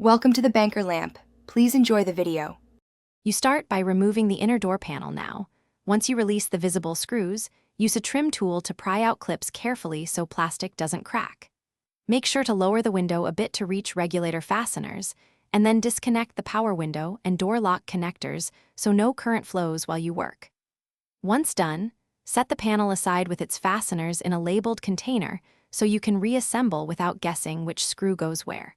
Welcome to the Banker lamp. Please enjoy the video. You start by removing the inner door panel now. Once you release the visible screws, use a trim tool to pry out clips carefully so plastic doesn't crack. Make sure to lower the window a bit to reach regulator fasteners, and then disconnect the power window and door lock connectors so no current flows while you work. Once done, set the panel aside with its fasteners in a labeled container so you can reassemble without guessing which screw goes where.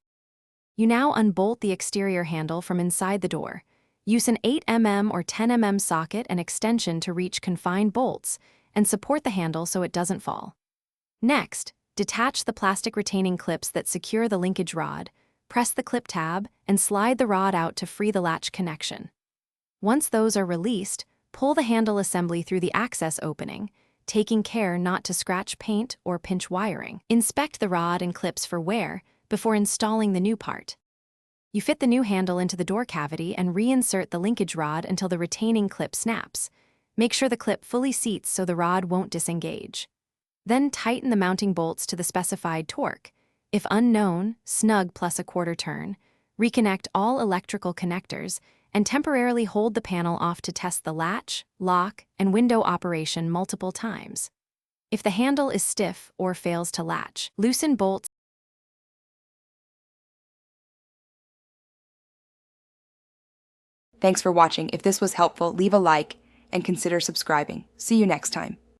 You now unbolt the exterior handle from inside the door. Use an 8mm or 10mm socket and extension to reach confined bolts and support the handle so it doesn't fall. Next, detach the plastic retaining clips that secure the linkage rod, press the clip tab, and slide the rod out to free the latch connection. Once those are released, pull the handle assembly through the access opening, taking care not to scratch paint or pinch wiring. Inspect the rod and clips for wear before installing the new part. You fit the new handle into the door cavity and reinsert the linkage rod until the retaining clip snaps. Make sure the clip fully seats so the rod won't disengage. Then tighten the mounting bolts to the specified torque. If unknown, snug plus a quarter turn. Reconnect all electrical connectors and temporarily hold the panel off to test the latch, lock, and window operation multiple times. If the handle is stiff or fails to latch, loosen bolts. Thanks for watching. If this was helpful, leave a like and consider subscribing. See you next time.